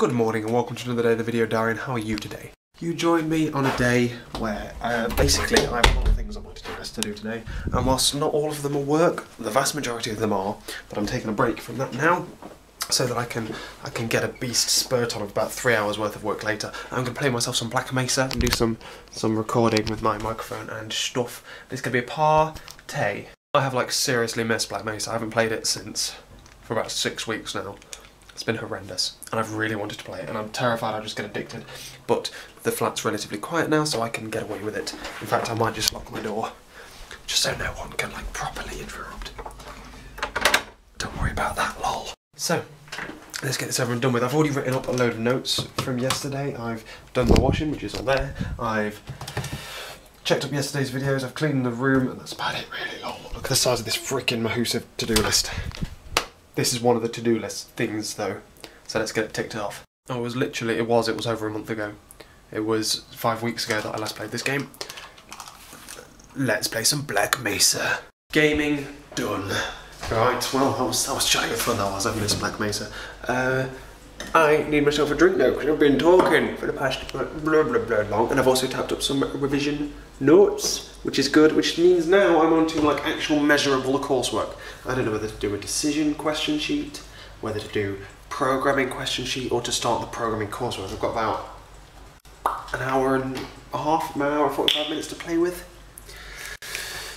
Good morning and welcome to another day of the video diary. And how are you today? You joined me on a day where basically I have a lot of things on my to-do list to do today, and whilst not all of them are work, the vast majority of them are, but I'm taking a break from that now so that I can get a beast spurt on of about 3 hours worth of work later. I'm going to play myself some Black Mesa and do some recording with my microphone and stuff. It's going to be a party. I have like seriously missed Black Mesa. I haven't played it for about 6 weeks now. It's been horrendous, and I've really wanted to play it, and I'm terrified I'll just get addicted. But the flat's relatively quiet now, so I can get away with it. In fact, I might just lock my door, just so no one can like properly interrupt. Don't worry about that, lol. So, let's get this over and done with. I've already written up a load of notes from yesterday. I've done the washing, which is on there. I've checked up yesterday's videos, I've cleaned the room, and that's about it really, lol. Look at the size of this freaking massive to-do list. This is one of the to-do list things though, so let's get it ticked off. Oh, it was over a month ago. It was 5 weeks ago that I last played this game. Let's play some Black Mesa. Gaming done. Right, well, that was jolly fun, that was. I've missed Black Mesa. I need myself a drink now because I've been talking for the past blah blah blah long, and I've also tapped up some revision notes, which is good, which means now I'm on to like actual measurable coursework. I don't know whether to do a decision question sheet, whether to do programming question sheet, or to start the programming coursework. I've got about an hour and a half, an hour and 45 minutes to play with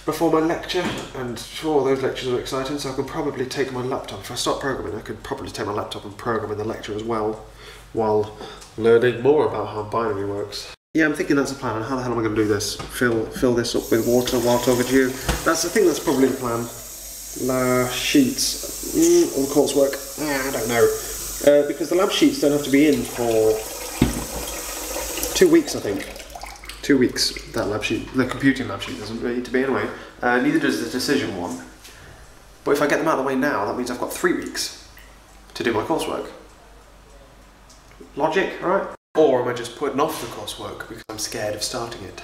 before my lecture, and sure, those lectures are exciting, so I could probably take my laptop. If I start programming, I could probably take my laptop and program in the lecture as well, while learning more about how binary works. Yeah, I'm thinking that's the plan. How the hell am I going to do this? Fill this up with water while talking to you? I think that's probably the plan. Sheets. Or the coursework. I don't know. Because the lab sheets don't have to be in for 2 weeks, I think. 2 weeks, that lab sheet. The computing lab sheet doesn't need to be anyway. Neither does the decision one. But if I get them out of the way now, that means I've got 3 weeks to do my coursework. Logic, right? Or am I just putting off the coursework because I'm scared of starting it?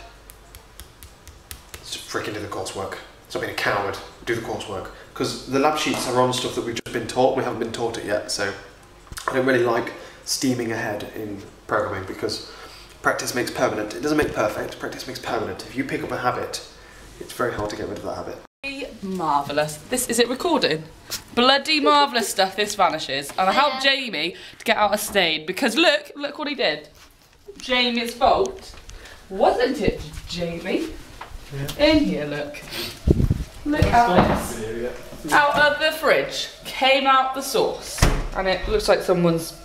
Let's just freaking do the coursework. Stop being a coward. Do the coursework. Because the lab sheets are on stuff that we've just been taught. We haven't been taught it yet, so I don't really like steaming ahead in programming because practice makes permanent. It doesn't make perfect, practice makes permanent. If you pick up a habit, it's very hard to get rid of that habit. Marvellous. Is it recording? Bloody marvellous stuff, this vanishes. And I helped Jamie to get out a stain because look what he did. Jamie's fault, wasn't it, Jamie? Yeah. In here, look. Look at this. Out of the fridge came out the sauce. And it looks like someone's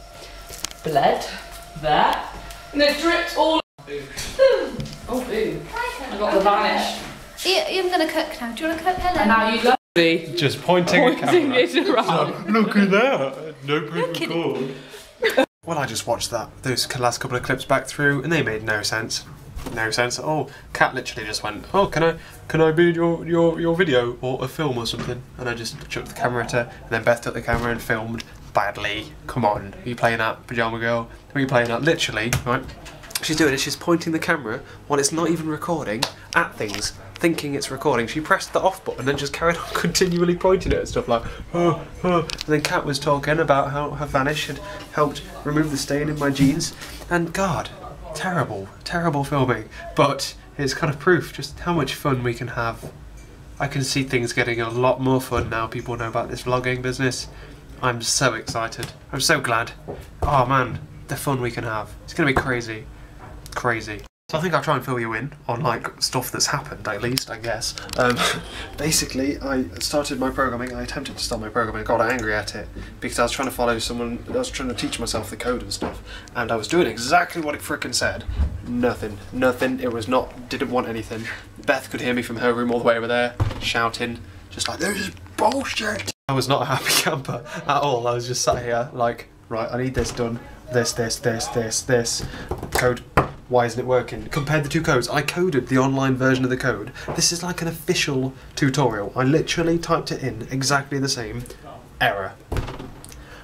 bled there. And it dripped all. Oh, boo. I got the vanish. I'm going to cook now. Do you want to cook, Helen? And now you love me. Just pointing at camera. It around. Look at that. No proof record. Well, I just watched those last couple of clips back through, and they made no sense. No sense at all. Kat literally just went, "Oh, can I be in your video or a film or something?" And I just chucked the camera at her, and then Beth took the camera and filmed badly. Come on, are you playing that, Pajama Girl? Are you playing that? Literally, right? She's doing it. She's pointing the camera while it's not even recording at things, thinking it's recording. She pressed the off button and just carried on continually pointing it at stuff like, oh. And then Kat was talking about how her vanish had helped remove the stain in my jeans, and God. Terrible, terrible filming, but it's kind of proof just how much fun we can have. I can see things getting a lot more fun now people know about this vlogging business. I'm so excited. I'm so glad. Oh man, the fun we can have. It's going to be crazy. Crazy. So I think I'll try and fill you in on like stuff that's happened, at least, I guess. Basically, I started my programming. I attempted to start my programming. I got angry at it because I was trying to follow someone. I was trying to teach myself the code and stuff, and I was doing exactly what it frickin' said. Nothing. It was not. Didn't want anything. Beth could hear me from her room all the way over there, shouting, just like, "This is bullshit." I was not a happy camper at all. I was just sat here like, right, I need this done. This. Code. Why isn't it working? Compared the two codes. I coded the online version of the code. This is like an official tutorial. I literally typed it in exactly the same. Error.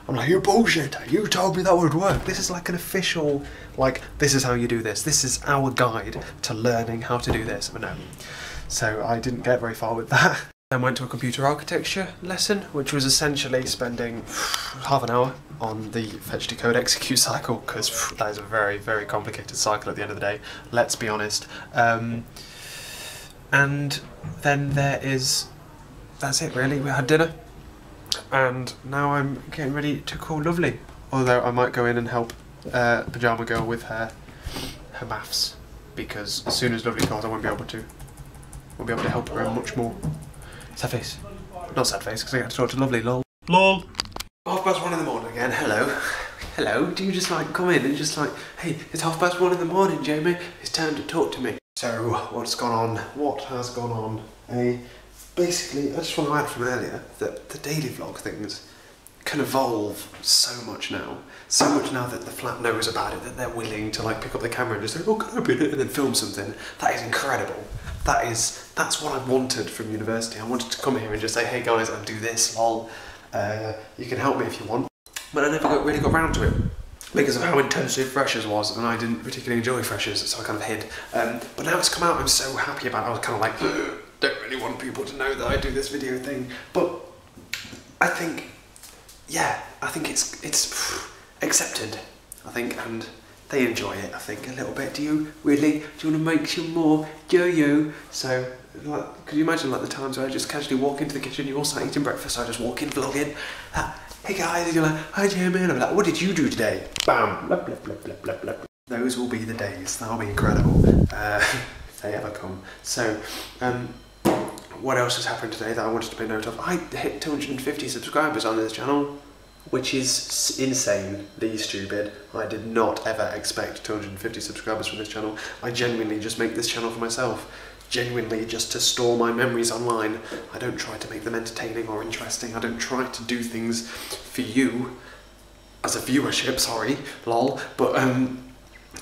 I'm like, you bullshit. You told me that would work. This is like an official, like, this is how you do this. This is our guide to learning how to do this. But no. So I didn't get very far with that. Then went to a computer architecture lesson, which was essentially spending half an hour on the fetch, decode, execute cycle, because that is a very, very complicated cycle at the end of the day, let's be honest. And then that's it really. We had dinner, and now I'm getting ready to call Lovely, although I might go in and help Pyjama Girl with her maths, because as soon as Lovely calls I won't be able to help her much more. Sad face. Not sad face, because I get to talk to Lovely, lol. LOL! 1:30 in the morning again, hello. Hello, do you just like come in and just like, hey, it's 1:30 in the morning, Jamie, it's time to talk to me. So, what's gone on? What has gone on? Basically, I just want to add from earlier that the daily vlog things can evolve so much now. So much now that the flat knows about it, that they're willing to like pick up the camera and just say, oh, can I open it, and then film something. That is incredible. That's what I wanted from university. I wanted to come here and just say, hey guys, I do this, lol. You can help me if you want. But I never really got round to it because of how intensive Freshers was, and I didn't particularly enjoy Freshers, so I kind of hid. But now it's come out, I'm so happy about it. I was kind of like, don't really want people to know that I do this video thing. But I think, yeah, I think it's accepted, I think, and they enjoy it, I think, a little bit. Do you really? Do you want to make some more yo-yo? So, like, could you imagine like the times where I just casually walk into the kitchen, you're all sat eating breakfast, so I just walk in vlogging, hey guys, and you're like, hi Jamie, and I'm like, what did you do today? Bam, blah, blah, blah, blah, blah, blah. Those will be the days, that'll be incredible, if they ever come. So, what else has happened today that I wanted to make note of? I hit 250 subscribers on this channel, which is insanely stupid. I did not ever expect 250 subscribers from this channel. I genuinely just make this channel for myself. Genuinely just to store my memories online. I don't try to make them entertaining or interesting. I don't try to do things for you as a viewership, sorry, lol. But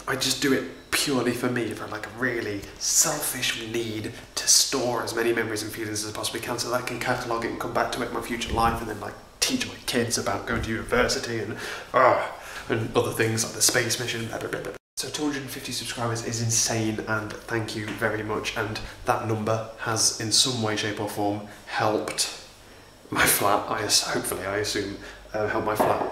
I just do it purely for me, for like a really selfish need to store as many memories and feelings as I possibly can, so that I can catalogue it and come back to it in my future life, and then like teach my kids about going to university and other things like the space mission, blah, blah, blah, blah. So 250 subscribers is insane, and thank you very much, and that number has in some way, shape or form helped my flat, hopefully I assume, helped my flat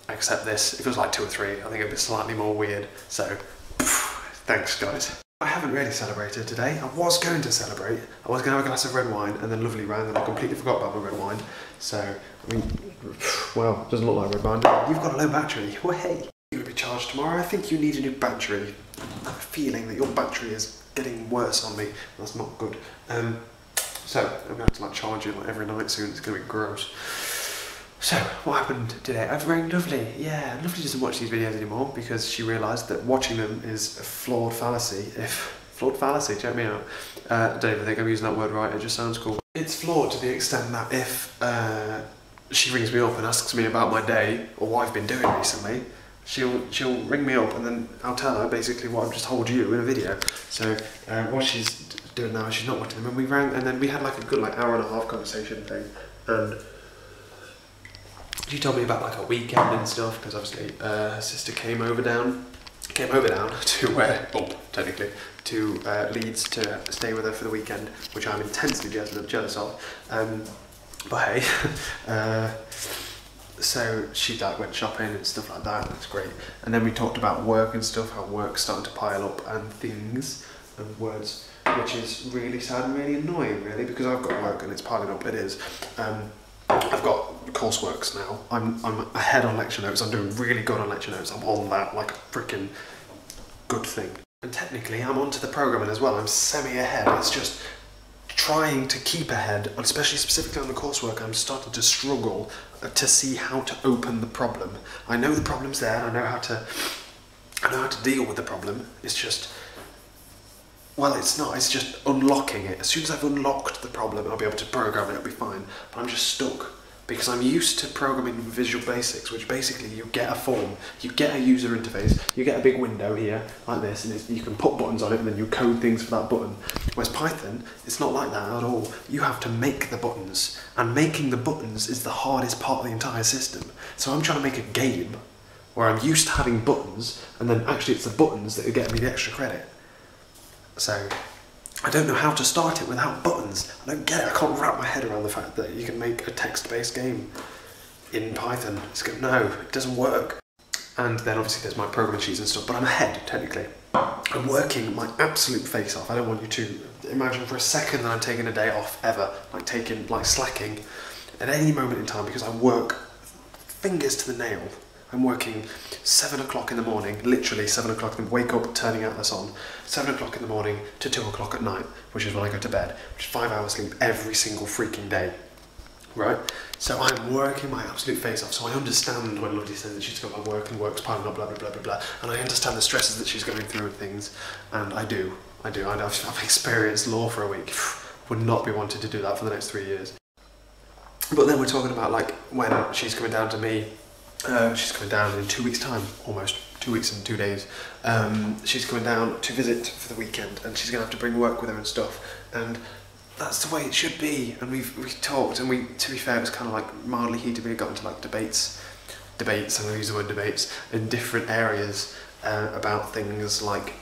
accept this. If it was like 2 or 3, I think it'd be slightly more weird, so thanks guys. I haven't really celebrated today. I was going to celebrate. I was going to have a glass of red wine, and then Lovely rang and I completely forgot about my red wine. So, I mean, well, it doesn't look like red wine. You've got a low battery. Well, hey. You're going to be charged tomorrow. I think you need a new battery. I have a feeling that your battery is getting worse on me. That's not good. So, I'm going to have to like charge it like every night soon. It's going to be gross. So, what happened today? I've rang Lovely. Yeah, Lovely doesn't watch these videos anymore because she realised that watching them is a flawed fallacy. Flawed fallacy, check me out. I don't even think I'm using that word right, it just sounds cool. It's flawed to the extent that if she rings me up and asks me about my day or what I've been doing recently, she'll ring me up and then I'll tell her basically what I've just told you in a video. So what she's doing now is she's not watching them, and we rang and then we had like a good like hour and a half conversation thing, and she told me about like a weekend and stuff, because obviously her sister came over down to technically to Leeds to stay with her for the weekend, which I'm intensely jealous of. But hey, so she like went shopping and stuff like that. That's great. And then we talked about work and stuff, how work's starting to pile up and things and words, which is really sad and really annoying, really, because I've got work and it's piling up. It is. I've got courseworks now. I'm ahead on lecture notes. I'm doing really good on lecture notes. I'm on that like a freaking good thing. And technically I'm onto the programming as well. I'm semi ahead. It's just trying to keep ahead, especially specifically on the coursework. I'm starting to struggle to see how to open the problem. I know the problem's there, and I know how to deal with the problem. It's just, well, it's not, it's just unlocking it. As soon as I've unlocked the problem, I'll be able to program it, it'll be fine. But I'm just stuck, because I'm used to programming Visual Basics, which basically you get a form, you get a user interface, you get a big window here, like this, and you can put buttons on it, and then you code things for that button. Whereas Python, it's not like that at all. You have to make the buttons, and making the buttons is the hardest part of the entire system. So I'm trying to make a game where I'm used to having buttons, and then actually it's the buttons that are getting me the extra credit. So I don't know how to start it without buttons. I don't get it. I can't wrap my head around the fact that you can make a text-based game in Python. It's going, no, it doesn't work. And then obviously there's my programming sheets and stuff, but I'm ahead, technically. I'm working my absolute face off. I don't want you to imagine for a second that I'm taking a day off ever, like slacking at any moment in time, because I work fingers to the nail. I'm working 7 o'clock in the morning, literally 7 o'clock, wake up, turning out the sun, 7 o'clock in the morning to 2 o'clock at night, which is when I go to bed, which is 5 hours sleep every single freaking day. Right? So I'm working my absolute face off, so I understand when Lovely says that she's got my work and work's piling up, blah, blah, blah, blah, blah, and I understand the stresses that she's going through and things, and I've experienced law for a week. Would not be wanting to do that for the next 3 years. But then we're talking about like when she's coming down to me, she's coming down in 2 weeks' time, almost 2 weeks and 2 days. She's coming down to visit for the weekend, and she's going to have to bring work with her and stuff, and that's the way it should be. And we've talked, and to be fair, it was kind of like mildly heated. We got into like debates, and I use the word debates, in different areas about things like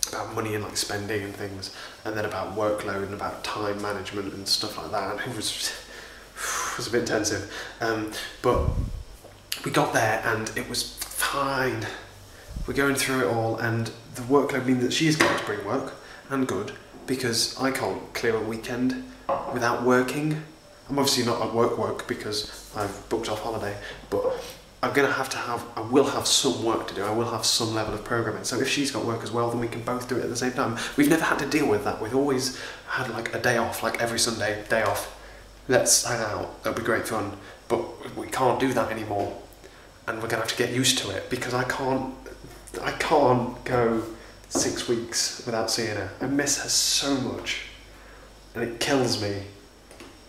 about money and like spending and things, and then about workload and about time management and stuff like that. And it was a bit intensive, but we got there and it was fine. We're going through it all, and the workload means that she's going to bring work, and good, because I can't clear a weekend without working. I'm obviously not at work because I've booked off holiday, but I will have some work to do. I will have some level of programming. So if she's got work as well, then we can both do it at the same time. We've never had to deal with that. We've always had like a day off, like every Sunday, day off. Let's hang out, that'll be great fun. But we can't do that anymore. And we're gonna have to get used to it, because I can't go 6 weeks without seeing her. I miss her so much, and it kills me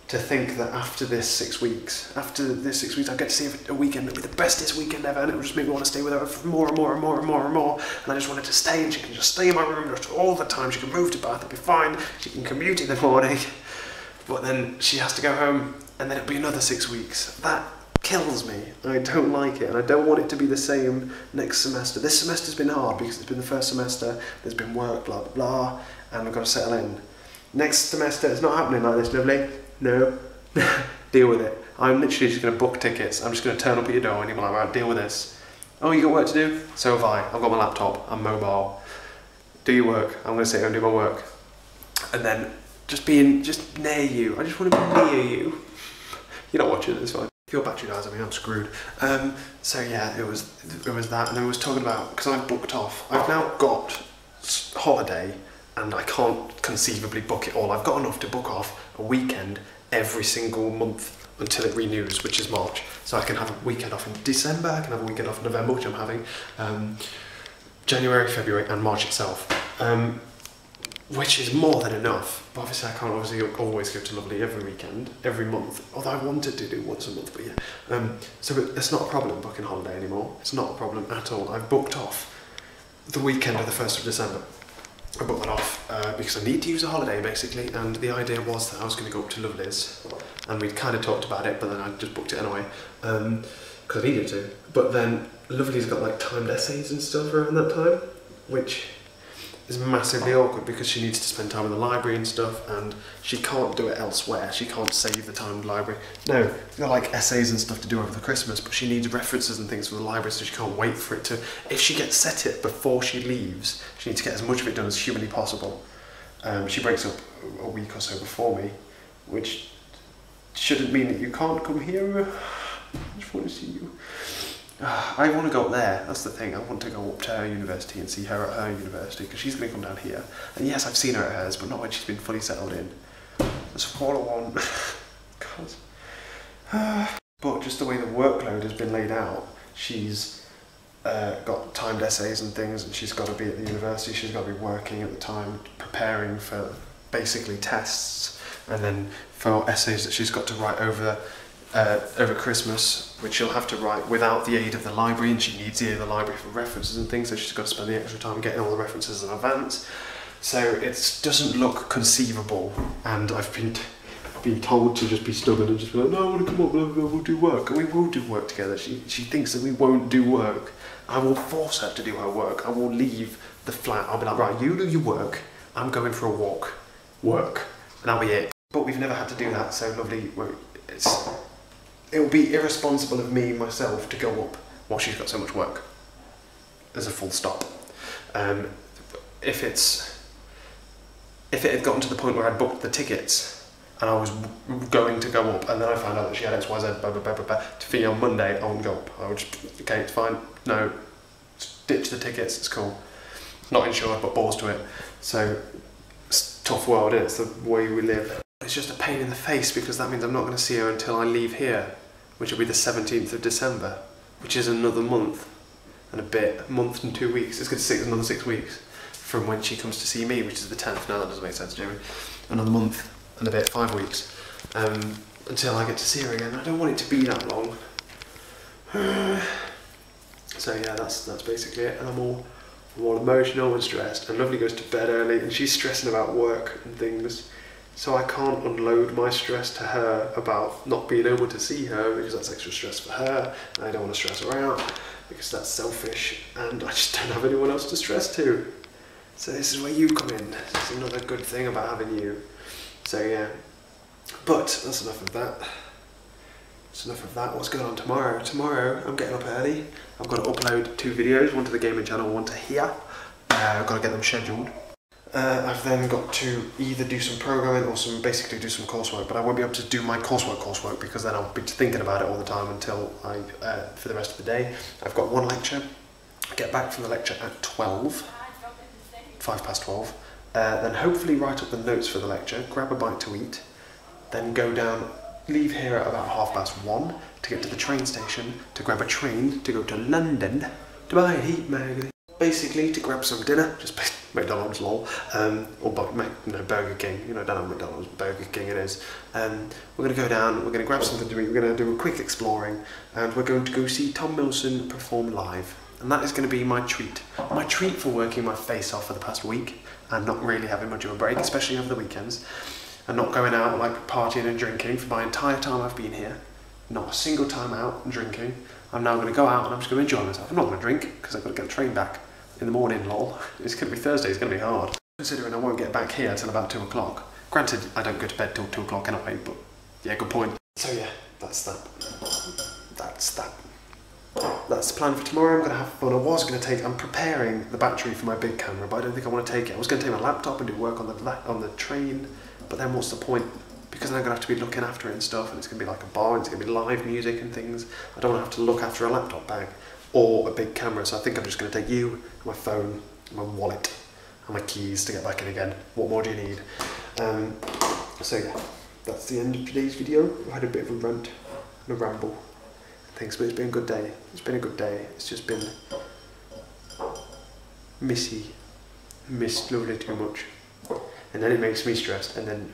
to think that after this 6 weeks, I get to see her for a weekend. It'll be the bestest weekend ever, and it will just make me want to stay with her for more and more and more and more and more. And I just want her to stay, and she can just stay in my room just all the time. She can move to Bath, it'll be fine. She can commute in the morning, but then she has to go home, and then it'll be another 6 weeks. That kills me. I don't like it, and I don't want it to be the same next semester. This semester's been hard because it's been the first semester, there's been work, blah, blah, blah, and I've got to settle in. Next semester, it's not happening like this, Lovely. No. Deal with it. I'm literally just going to book tickets. I'm just going to turn up at your door and you're like, right, deal with this. Oh, you got work to do? So have I. I've got my laptop. I'm mobile. Do your work. I'm going to sit here and do my work. And then just near you. I just want to be near you. You're not watching it, it's fine. If your battery dies, I mean, I'm screwed. So yeah, it was that, and then I was talking about, because I've booked off, I've now got holiday, and I can't conceivably book it all. I've got enough to book off a weekend every single month until it renews, which is March. So I can have a weekend off in December, I can have a weekend off in November, which I'm having, January, February, and March itself. Which is more than enough. But obviously I can't always go to Lovely every weekend, every month, although I wanted to do once a month, but yeah. So it's not a problem booking holiday anymore. It's not a problem at all. I've booked off the weekend of the 1st of December. I booked that off because I need to use a holiday basically, and the idea was that I was going to go up to Lovely's, and we'd kind of talked about it, but then I just booked it anyway, because I needed to. But then Lovely's got like timed essays and stuff around that time, which is massively awkward because she needs to spend time in the library and stuff, and she can't do it elsewhere. She can't save the time in the library. No, she's got like essays and stuff to do over the Christmas, but she needs references and things for the library, so she can't wait for it to. If she gets set it before she leaves, she needs to get as much of it done as humanly possible. She breaks up a week or so before me, which shouldn't mean that you can't come here. I just want to see you. I want to go up there, that's the thing. I want to go up to her university and see her at her university, because she's going to come down here. And yes, I've seen her at hers, but not when she's been fully settled in. That's all I want. God. But just the way the workload has been laid out, she's got timed essays and things, and she's got to be at the university, she's got to be working at the time, preparing for basically tests, and then for essays that she's got to write over Christmas, which she'll have to write without the aid of the library, and she needs the aid of the library for references and things, so she's got to spend the extra time getting all the references in advance. So it doesn't look conceivable, and I've been told to just be stubborn and just be like, no, I want to come up, we'll do work, and we will do work together. She thinks that we won't do work. I will force her to do her work. I will leave the flat. I'll be like, right, you do your work, I'm going for a walk, work, and that'll be it. But we've never had to do that, so Lovely, it will be irresponsible of me myself to go up while she's got so much work. There's a full stop. If it had gotten to the point where I'd booked the tickets and I was going to go up and then I found out that she had XYZ to fee on Monday, I wouldn't go up. I would just, okay, it's fine, no, just ditch the tickets, it's cool. Not insured, but balls to it. So, it's a tough world, it's the way we live. It's just a pain in the face because that means I'm not going to see her until I leave here, which will be the 17th of December, which is another month and a bit, a month and 2 weeks. It's going to take another 6 weeks from when she comes to see me, which is the 10th. Now that doesn't make sense, Jamie. Another month and a bit, 5 weeks, until I get to see her again. I don't want it to be that long. So yeah, that's basically it. And I'm all emotional and stressed. And Lovely goes to bed early, and she's stressing about work and things. So I can't unload my stress to her about not being able to see her because that's extra stress for her. And I don't want to stress her out because that's selfish, and I just don't have anyone else to stress to. So this is where you come in. This is another good thing about having you. So yeah, but that's enough of that. That's enough of that. What's going on tomorrow? Tomorrow I'm getting up early. I've got to upload 2 videos, one to the gaming channel, one to here. I've got to get them scheduled. I've then got to either do some programming or basically do some coursework, but I won't be able to do my coursework because then I'll be thinking about it all the time until for the rest of the day. I've got 1 lecture. I get back from the lecture at 12, 12:05. Then hopefully write up the notes for the lecture, grab a bite to eat, then go down, leave here at about 1:30 to get to the train station, to grab a train to go to London to buy a Heat magazine. Basically to grab some dinner, just McDonald's lol, or Burger King, you know, down at McDonald's, Burger King it is. We're going to go down, we're going to grab something to eat, we're going to do a quick exploring, and we're going to go see Tom Milson perform live. And that is going to be my treat. My treat for working my face off for the past week and not really having much of a break, especially over the weekends, and not going out like partying and drinking for my entire time I've been here. Not a single time out and drinking. I'm now going to go out and I'm just going to enjoy myself. I'm not going to drink because I've got to get the train back in the morning, lol. It's going to be Thursday, it's going to be hard. Considering I won't get back here till about 2 o'clock. Granted, I don't go to bed till 2 o'clock anyway, but yeah, good point. So yeah, that's that. That's the plan for tomorrow. I'm going to have fun. I'm preparing the battery for my big camera, but I don't think I want to take it. I was going to take my laptop and do work on the train, but then what's the point? Because then I'm going to have to be looking after it and stuff, and it's going to be like a bar, and it's going to be live music and things. I don't want to have to look after a laptop bag or a big camera, so I think I'm just going to take you, my phone, my wallet, and my keys to get back in again. What more do you need? So yeah, that's the end of today's video. I had a bit of a rant and a ramble. Thanks, but it's been a good day. It's been a good day. It's just been missed Lovely too much. And then it makes me stressed, and then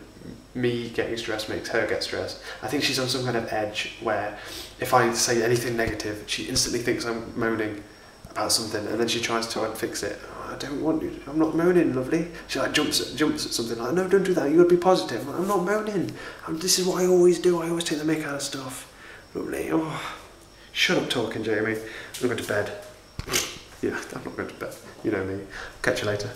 me getting stressed makes her get stressed. I think she's on some kind of edge where if I say anything negative, she instantly thinks I'm moaning about something, and then she tries to fix it. Oh, I don't want you. I'm not moaning, Lovely. She like jumps at something like, no, don't do that. You gotta be positive. I'm not moaning. This is what I always do. I always take the mick out of stuff. Lovely. Oh. Shut up talking, Jamie. I'm going to bed. Yeah, I'm not going to bed. You know me. Catch you later.